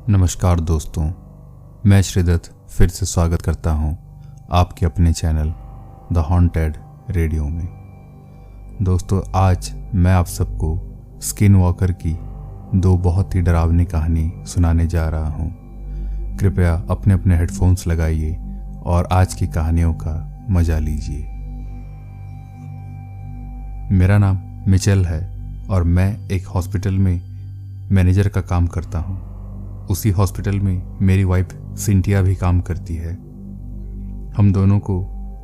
नमस्कार दोस्तों, मैं श्रीदत्त फिर से स्वागत करता हूं आपके अपने चैनल द हॉन्टेड रेडियो में। दोस्तों, आज मैं आप सबको स्किन वॉकर की दो बहुत ही डरावनी कहानी सुनाने जा रहा हूं। कृपया अपने अपने हेडफोन्स लगाइए और आज की कहानियों का मजा लीजिए। मेरा नाम मिचेल है और मैं एक हॉस्पिटल में मैनेजर का काम करता हूं। उसी हॉस्पिटल में मेरी वाइफ सिंटिया भी काम करती है। हम दोनों को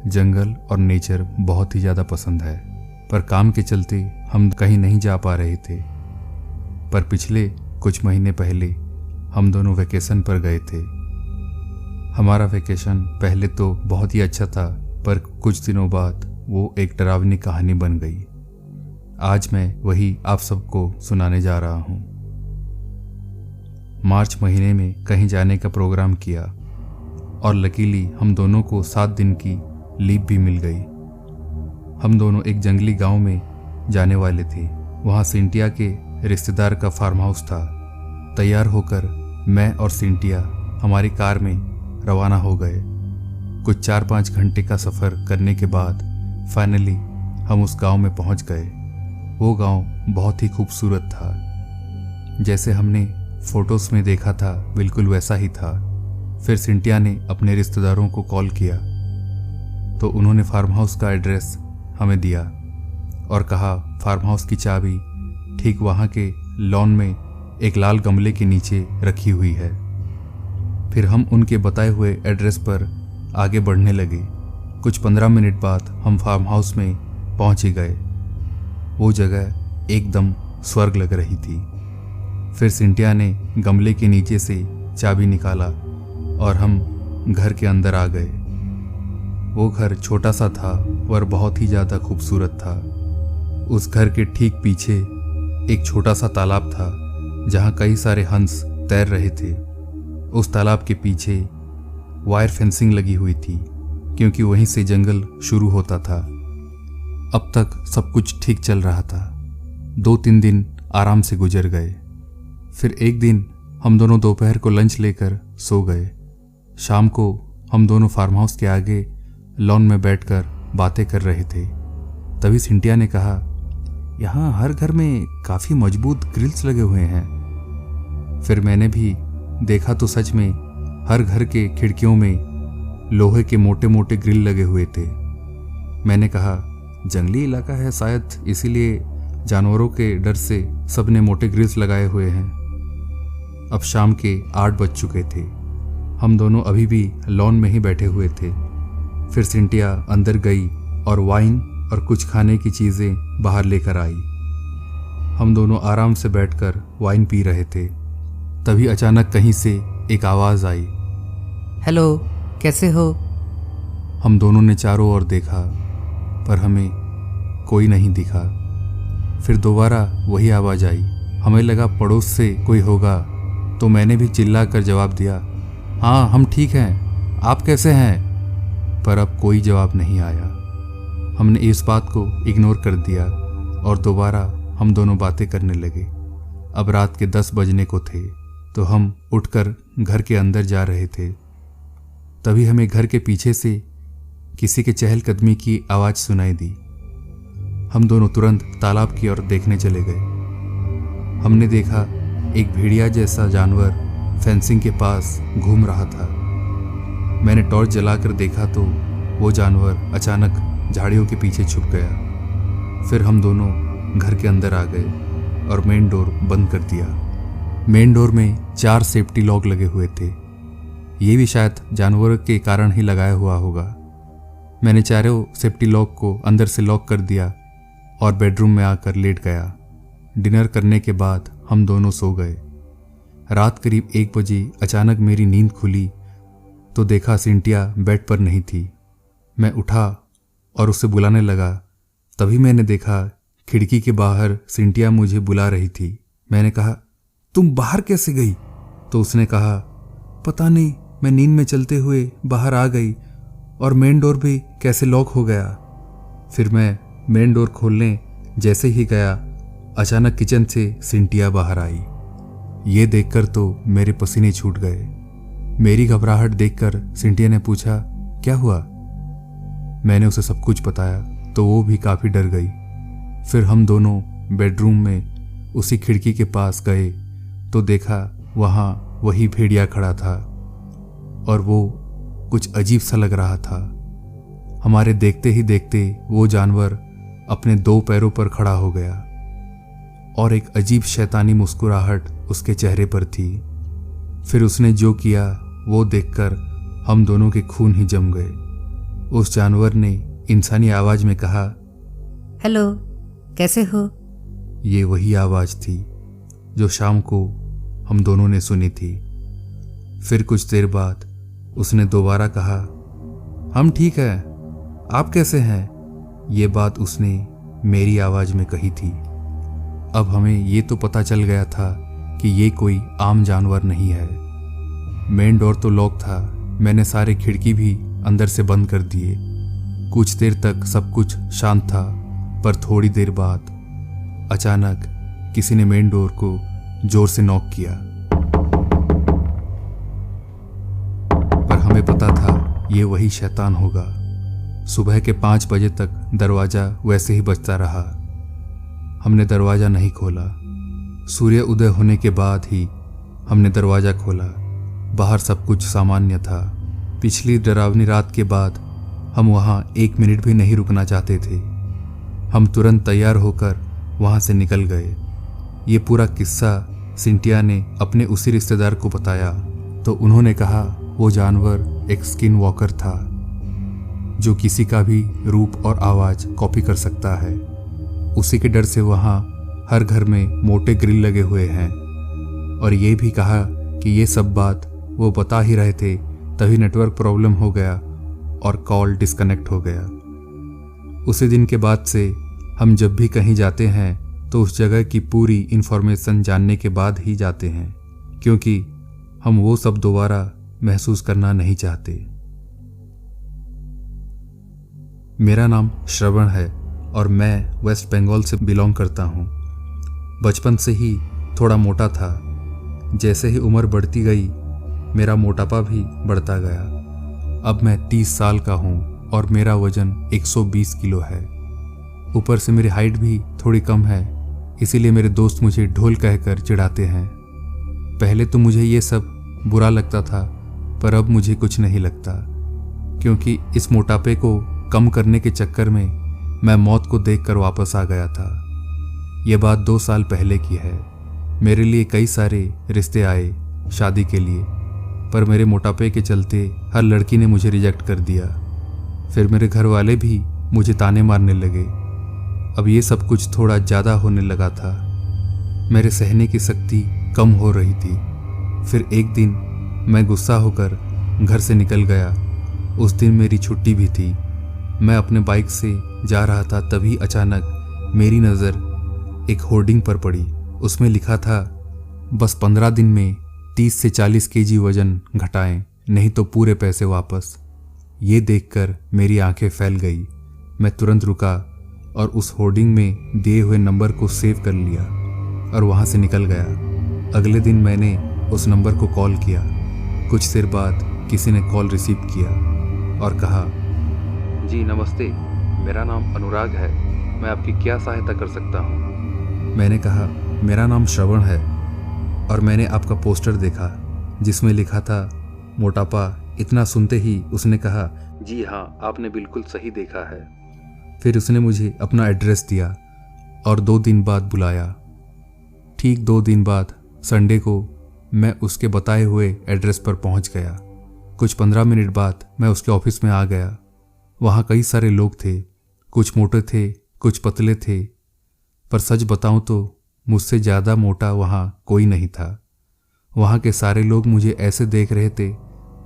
जंगल और नेचर बहुत ही ज़्यादा पसंद है, पर काम के चलते हम कहीं नहीं जा पा रहे थे। पर पिछले कुछ महीने पहले हम दोनों वैकेशन पर गए थे। हमारा वैकेशन पहले तो बहुत ही अच्छा था, पर कुछ दिनों बाद वो एक डरावनी कहानी बन गई। आज मैं वही आप सबको सुनाने जा रहा हूँ। मार्च महीने में कहीं जाने का प्रोग्राम किया और लकीली हम दोनों को 7 दिन की लीव भी मिल गई। हम दोनों एक जंगली गांव में जाने वाले थे। वहां सिंटिया के रिश्तेदार का फार्म हाउस था। तैयार होकर मैं और सिंटिया हमारी कार में रवाना हो गए। कुछ 4-5 घंटे का सफ़र करने के बाद फाइनली हम उस गांव में पहुंच गए। वो गांव बहुत ही खूबसूरत था। जैसे हमने फोटोज़ में देखा था बिल्कुल वैसा ही था। फिर सिंटिया ने अपने रिश्तेदारों को कॉल किया तो उन्होंने फार्म हाउस का एड्रेस हमें दिया और कहा फार्म हाउस की चाबी ठीक वहाँ के लॉन में एक लाल गमले के नीचे रखी हुई है। फिर हम उनके बताए हुए एड्रेस पर आगे बढ़ने लगे। कुछ 15 मिनट बाद हम फार्म हाउस में पहुँच ही गए। वो जगह एकदम स्वर्ग लग रही थी। फिर सिंटिया ने गमले के नीचे से चाबी निकाला और हम घर के अंदर आ गए। वो घर छोटा सा था पर बहुत ही ज़्यादा खूबसूरत था। उस घर के ठीक पीछे एक छोटा सा तालाब था जहाँ कई सारे हंस तैर रहे थे। उस तालाब के पीछे वायर फेंसिंग लगी हुई थी क्योंकि वहीं से जंगल शुरू होता था। अब तक सब कुछ ठीक चल रहा था। 2-3 दिन आराम से गुजर गए। फिर एक दिन हम दोनों दोपहर को लंच लेकर सो गए। शाम को हम दोनों फार्म हाउस के आगे लॉन में बैठकर बातें कर रहे थे। तभी सिंटिया ने कहा, यहाँ हर घर में काफ़ी मजबूत ग्रिल्स लगे हुए हैं। फिर मैंने भी देखा तो सच में हर घर के खिड़कियों में लोहे के मोटे मोटे ग्रिल लगे हुए थे। मैंने कहा, जंगली इलाका है शायद इसीलिए जानवरों के डर से सबने मोटे ग्रिल्स लगाए हुए हैं। अब शाम के 8 बज चुके थे। हम दोनों अभी भी लॉन में ही बैठे हुए थे। फिर सिंटिया अंदर गई और वाइन और कुछ खाने की चीज़ें बाहर लेकर आई। हम दोनों आराम से बैठकर वाइन पी रहे थे। तभी अचानक कहीं से एक आवाज़ आई, हेलो, कैसे हो? हम दोनों ने चारों ओर देखा पर हमें कोई नहीं दिखा। फिर दोबारा वही आवाज़ आई। हमें लगा पड़ोस से कोई होगा तो मैंने भी चिल्ला कर जवाब दिया, हाँ हम ठीक हैं, आप कैसे हैं? पर अब कोई जवाब नहीं आया। हमने इस बात को इग्नोर कर दिया और दोबारा हम दोनों बातें करने लगे। अब रात के 10 बजने को थे तो हम उठकर घर के अंदर जा रहे थे। तभी हमें घर के पीछे से किसी के चहलकदमी की आवाज़ सुनाई दी। हम दोनों तुरंत तालाब की ओर देखने चले गए। हमने देखा एक भेड़िया जैसा जानवर फेंसिंग के पास घूम रहा था। मैंने टॉर्च जलाकर देखा तो वो जानवर अचानक झाड़ियों के पीछे छुप गया। फिर हम दोनों घर के अंदर आ गए और मेन डोर बंद कर दिया। मेन डोर में 4 सेफ्टी लॉक लगे हुए थे। ये भी शायद जानवर के कारण ही लगाया हुआ होगा। मैंने चारों सेफ्टी लॉक को अंदर से लॉक कर दिया और बेडरूम में आकर लेट गया। डिनर करने के बाद हम दोनों सो गए। रात करीब 1 बजे अचानक मेरी नींद खुली तो देखा सिंटिया बेड पर नहीं थी। मैं उठा और उसे बुलाने लगा। तभी मैंने देखा खिड़की के बाहर सिंटिया मुझे बुला रही थी। मैंने कहा, तुम बाहर कैसे गई? तो उसने कहा, पता नहीं, मैं नींद में चलते हुए बाहर आ गई और मेन डोर भी कैसे लॉक हो गया। फिर मैं मेन डोर खोलने जैसे ही गया अचानक किचन से सिंटिया बाहर आई। ये देखकर तो मेरे पसीने छूट गए। मेरी घबराहट देखकर सिंटिया ने पूछा, क्या हुआ? मैंने उसे सब कुछ बताया तो वो भी काफ़ी डर गई। फिर हम दोनों बेडरूम में उसी खिड़की के पास गए तो देखा वहाँ वही भेड़िया खड़ा था और वो कुछ अजीब सा लग रहा था। हमारे देखते ही देखते वो जानवर अपने 2 पैरों पर खड़ा हो गया और एक अजीब शैतानी मुस्कुराहट उसके चेहरे पर थी। फिर उसने जो किया वो देखकर हम दोनों के खून ही जम गए। उस जानवर ने इंसानी आवाज में कहा, हेलो, कैसे हो? ये वही आवाज थी जो शाम को हम दोनों ने सुनी थी। फिर कुछ देर बाद उसने दोबारा कहा, हम ठीक हैं, आप कैसे हैं? ये बात उसने मेरी आवाज में कही थी। अब हमें ये तो पता चल गया था कि ये कोई आम जानवर नहीं है। मेन डोर तो लॉक था, मैंने सारे खिड़की भी अंदर से बंद कर दिए। कुछ देर तक सब कुछ शांत था, पर थोड़ी देर बाद अचानक किसी ने मेन डोर को जोर से नॉक किया। पर हमें पता था ये वही शैतान होगा। सुबह के 5 बजे तक दरवाज़ा वैसे ही बजता रहा। हमने दरवाज़ा नहीं खोला। सूर्य उदय होने के बाद ही हमने दरवाज़ा खोला। बाहर सब कुछ सामान्य था। पिछली डरावनी रात के बाद हम वहाँ 1 मिनट भी नहीं रुकना चाहते थे। हम तुरंत तैयार होकर वहाँ से निकल गए। ये पूरा किस्सा सिंटिया ने अपने उसी रिश्तेदार को बताया तो उन्होंने कहा वो जानवर एक स्किन वॉकर था जो किसी का भी रूप और आवाज़ कॉपी कर सकता है। उसी के डर से वहाँ हर घर में मोटे ग्रिल लगे हुए हैं। और ये भी कहा कि ये सब बात वो बता ही रहे थे, तभी नेटवर्क प्रॉब्लम हो गया और कॉल डिस्कनेक्ट हो गया। उसी दिन के बाद से हम जब भी कहीं जाते हैं तो उस जगह की पूरी इन्फॉर्मेशन जानने के बाद ही जाते हैं, क्योंकि हम वो सब दोबारा महसूस करना नहीं चाहते। मेरा नाम श्रवण है और मैं वेस्ट बंगाल से बिलोंग करता हूँ। बचपन से ही थोड़ा मोटा था। जैसे ही उम्र बढ़ती गई मेरा मोटापा भी बढ़ता गया। अब मैं 30 साल का हूँ और मेरा वजन 120 किलो है। ऊपर से मेरी हाइट भी थोड़ी कम है, इसीलिए मेरे दोस्त मुझे ढोल कहकर चिढ़ाते हैं। पहले तो मुझे ये सब बुरा लगता था, पर अब मुझे कुछ नहीं लगता, क्योंकि इस मोटापे को कम करने के चक्कर में मैं मौत को देखकर वापस आ गया था। ये बात 2 साल पहले की है। मेरे लिए कई सारे रिश्ते आए शादी के लिए, पर मेरे मोटापे के चलते हर लड़की ने मुझे रिजेक्ट कर दिया। फिर मेरे घर वाले भी मुझे ताने मारने लगे। अब ये सब कुछ थोड़ा ज़्यादा होने लगा था। मेरे सहने की शक्ति कम हो रही थी। फिर एक दिन मैं गुस्सा होकर घर से निकल गया। उस दिन मेरी छुट्टी भी थी। मैं अपने बाइक से जा रहा था, तभी अचानक मेरी नज़र एक होर्डिंग पर पड़ी। उसमें लिखा था, बस 15 दिन में 30 से 40 केजी वजन घटाएं, नहीं तो पूरे पैसे वापस। ये देखकर मेरी आंखें फैल गई। मैं तुरंत रुका और उस होर्डिंग में दिए हुए नंबर को सेव कर लिया और वहाँ से निकल गया। अगले दिन मैंने उस नंबर को कॉल किया। कुछ देर बाद किसी ने कॉल रिसीव किया और कहा, जी नमस्ते, मेरा नाम अनुराग है, मैं आपकी क्या सहायता कर सकता हूँ? मैंने कहा, मेरा नाम श्रवण है और मैंने आपका पोस्टर देखा जिसमें लिखा था मोटापा। इतना सुनते ही उसने कहा, जी हाँ, आपने बिल्कुल सही देखा है। फिर उसने मुझे अपना एड्रेस दिया और 2 दिन बाद बुलाया। ठीक 2 दिन बाद संडे को मैं उसके बताए हुए एड्रेस पर पहुंच गया। कुछ 15 मिनट बाद मैं उसके ऑफिस में आ गया। वहाँ कई सारे लोग थे, कुछ मोटे थे, कुछ पतले थे, पर सच बताऊं तो मुझसे ज़्यादा मोटा वहाँ कोई नहीं था। वहाँ के सारे लोग मुझे ऐसे देख रहे थे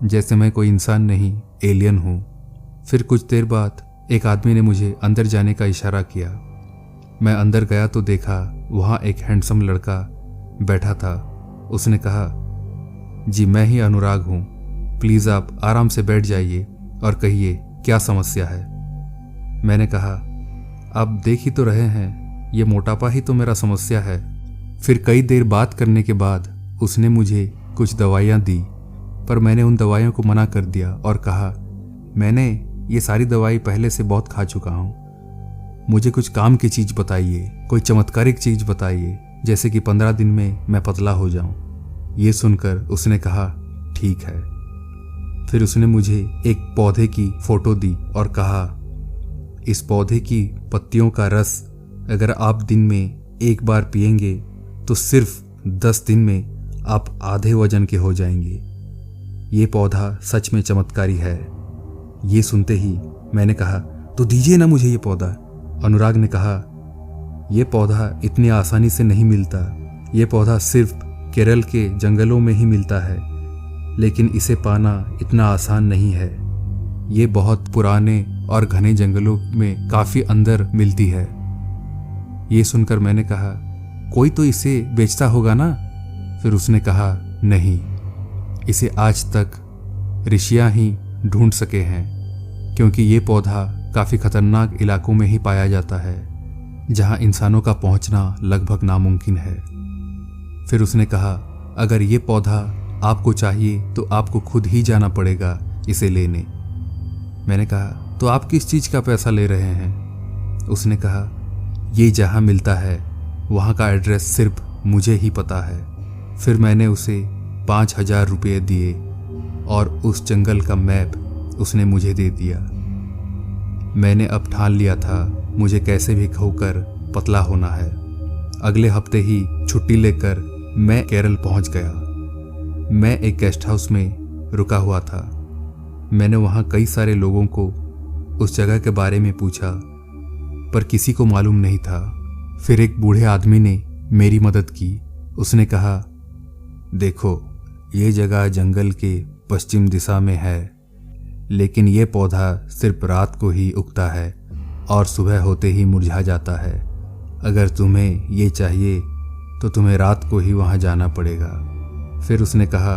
जैसे मैं कोई इंसान नहीं, एलियन हूँ। फिर कुछ देर बाद एक आदमी ने मुझे अंदर जाने का इशारा किया। मैं अंदर गया तो देखा वहाँ एक हैंडसम लड़का बैठा था। उसने कहा, जी मैं ही अनुराग हूँ, प्लीज़ आप आराम से बैठ जाइए और कहिए क्या समस्या है। मैंने कहा, आप देख ही तो रहे हैं, ये मोटापा ही तो मेरा समस्या है। फिर कई देर बात करने के बाद उसने मुझे कुछ दवाइयाँ दी, पर मैंने उन दवाइयों को मना कर दिया और कहा, मैंने ये सारी दवाई पहले से बहुत खा चुका हूँ। मुझे कुछ काम की चीज़ बताइए, कोई चमत्कारिक चीज़ बताइए, जैसे कि 15 दिन में मैं पतला हो जाऊँ। ये सुनकर उसने कहा, ठीक है। फिर उसने मुझे एक पौधे की फोटो दी और कहा, इस पौधे की पत्तियों का रस अगर आप दिन में एक बार पिएंगे तो सिर्फ 10 दिन में आप आधे वजन के हो जाएंगे। ये पौधा सच में चमत्कारी है। ये सुनते ही मैंने कहा, तो दीजिए ना मुझे ये पौधा। अनुराग ने कहा, यह पौधा इतनी आसानी से नहीं मिलता। ये पौधा सिर्फ केरल के जंगलों में ही मिलता है, लेकिन इसे पाना इतना आसान नहीं है। ये बहुत पुराने और घने जंगलों में काफ़ी अंदर मिलती है। ये सुनकर मैंने कहा, कोई तो इसे बेचता होगा ना? फिर उसने कहा, नहीं, इसे आज तक ऋषियाँ ही ढूंढ सके हैं, क्योंकि ये पौधा काफ़ी खतरनाक इलाकों में ही पाया जाता है, जहाँ इंसानों का पहुँचना लगभग नामुमकिन है। फिर उसने कहा, अगर ये पौधा आपको चाहिए तो आपको खुद ही जाना पड़ेगा इसे लेने। मैंने कहा, तो आप किस चीज़ का पैसा ले रहे हैं? उसने कहा, ये जहाँ मिलता है वहाँ का एड्रेस सिर्फ मुझे ही पता है। फिर मैंने उसे 5,000 रुपये दिए और उस जंगल का मैप उसने मुझे दे दिया। मैंने अब ठान लिया था मुझे कैसे भी खोकर पतला होना है। अगले हफ्ते ही छुट्टी लेकर मैं केरल पहुंच गया। मैं एक गेस्ट हाउस में रुका हुआ था। मैंने वहां कई सारे लोगों को उस जगह के बारे में पूछा, पर किसी को मालूम नहीं था। फिर एक बूढ़े आदमी ने मेरी मदद की। उसने कहा, देखो, ये जगह जंगल के पश्चिम दिशा में है, लेकिन ये पौधा सिर्फ रात को ही उगता है और सुबह होते ही मुरझा जाता है। अगर तुम्हें ये चाहिए तो तुम्हें रात को ही वहाँ जाना पड़ेगा। फिर उसने कहा,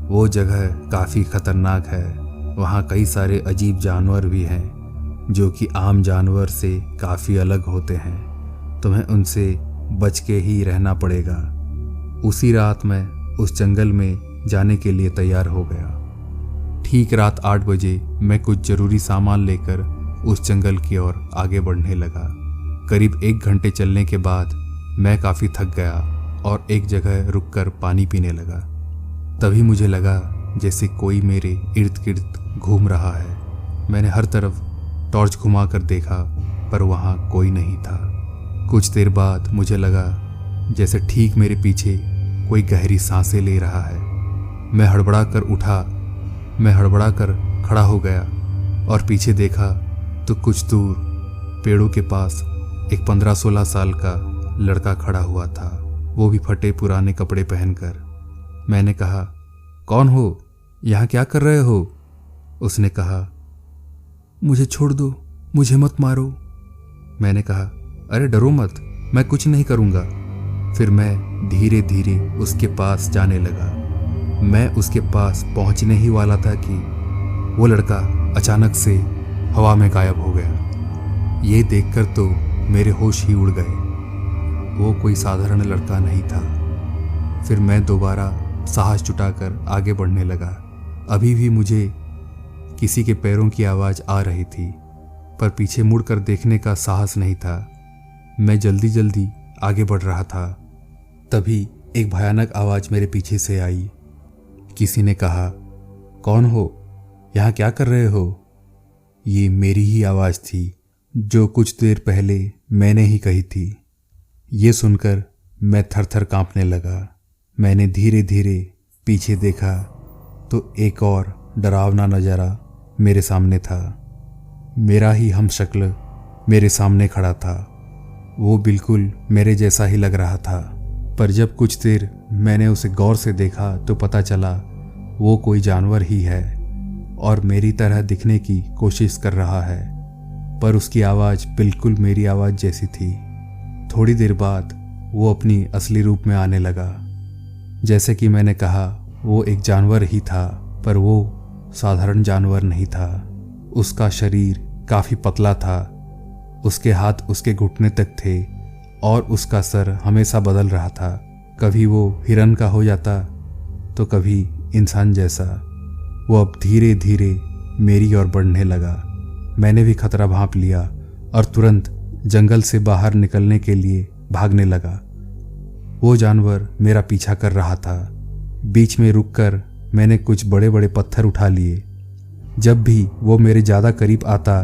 वो जगह काफ़ी खतरनाक है। वहाँ कई सारे अजीब जानवर भी हैं जो कि आम जानवर से काफ़ी अलग होते हैं। तुम्हें उनसे बच के ही रहना पड़ेगा। उसी रात मैं उस जंगल में जाने के लिए तैयार हो गया। ठीक रात 8 बजे मैं कुछ ज़रूरी सामान लेकर उस जंगल की ओर आगे बढ़ने लगा। करीब 1 घंटे चलने के बाद मैं काफ़ी थक गया और एक जगह रुककर पानी पीने लगा। तभी मुझे लगा जैसे कोई मेरे इर्द गिर्द घूम रहा है। मैंने हर तरफ टॉर्च घुमा कर देखा, पर वहाँ कोई नहीं था। कुछ देर बाद मुझे लगा जैसे ठीक मेरे पीछे कोई गहरी सांसें ले रहा है। मैं हड़बड़ा कर खड़ा हो गया और पीछे देखा तो कुछ दूर पेड़ों के पास एक 15-16 साल का लड़का खड़ा हुआ था, वो भी फटे पुराने कपड़े पहनकर। मैंने कहा, कौन हो? यहाँ क्या कर रहे हो? उसने कहा, मुझे छोड़ दो, मुझे मत मारो। मैंने कहा, अरे डरो मत, मैं कुछ नहीं करूँगा। फिर मैं धीरे धीरे उसके पास जाने लगा। मैं उसके पास पहुंचने ही वाला था कि वो लड़का अचानक से हवा में गायब हो गया। ये देखकर तो मेरे होश ही उड़ गए। वो कोई साधारण लड़का नहीं था। फिर मैं दोबारा साहस जुटाकर आगे बढ़ने लगा। अभी भी मुझे किसी के पैरों की आवाज़ आ रही थी, पर पीछे मुड़कर देखने का साहस नहीं था। मैं जल्दी जल्दी आगे बढ़ रहा था। तभी एक भयानक आवाज़ मेरे पीछे से आई। किसी ने कहा, कौन हो? यहाँ क्या कर रहे हो? ये मेरी ही आवाज़ थी जो कुछ देर पहले मैंने ही कही थी। ये सुनकर मैं थर थर काँपने लगा। मैंने धीरे धीरे पीछे देखा तो एक और डरावना नज़ारा मेरे सामने था। मेरा ही हमशक्ल मेरे सामने खड़ा था। वो बिल्कुल मेरे जैसा ही लग रहा था, पर जब कुछ देर मैंने उसे गौर से देखा तो पता चला वो कोई जानवर ही है और मेरी तरह दिखने की कोशिश कर रहा है, पर उसकी आवाज़ बिल्कुल मेरी आवाज़ जैसी थी। थोड़ी देर बाद वो अपनी असली रूप में आने लगा। जैसे कि मैंने कहा, वो एक जानवर ही था, पर वो साधारण जानवर नहीं था। उसका शरीर काफ़ी पतला था, उसके हाथ उसके घुटने तक थे और उसका सर हमेशा बदल रहा था। कभी वो हिरन का हो जाता तो कभी इंसान जैसा। वो अब धीरे धीरे मेरी ओर बढ़ने लगा। मैंने भी खतरा भांप लिया और तुरंत जंगल से बाहर निकलने के लिए भागने लगा। वो जानवर मेरा पीछा कर रहा था। बीच में रुककर मैंने कुछ बड़े बड़े पत्थर उठा लिए। जब भी वो मेरे ज़्यादा करीब आता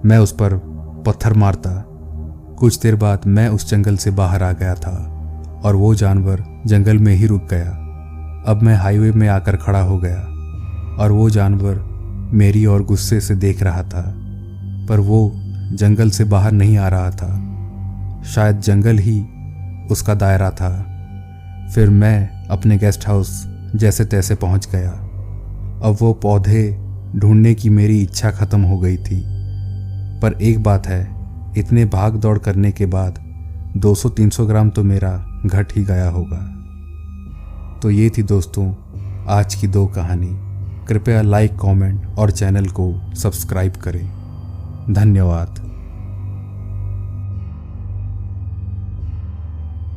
मैं उस पर पत्थर मारता। कुछ देर बाद मैं उस जंगल से बाहर आ गया था और वो जानवर जंगल में ही रुक गया। अब मैं हाईवे में आकर खड़ा हो गया और वो जानवर मेरी ओर गुस्से से देख रहा था, पर वो जंगल से बाहर नहीं आ रहा था। शायद जंगल ही उसका दायरा था। फिर मैं अपने गेस्ट हाउस जैसे तैसे पहुंच गया। अब वो पौधे ढूंढने की मेरी इच्छा खत्म हो गई थी। पर एक बात है, इतने भाग दौड़ करने के बाद 200-300 ग्राम तो मेरा घट ही गया होगा। तो ये थी दोस्तों आज की 2 कहानी। कृपया लाइक, कमेंट और चैनल को सब्सक्राइब करें। धन्यवाद।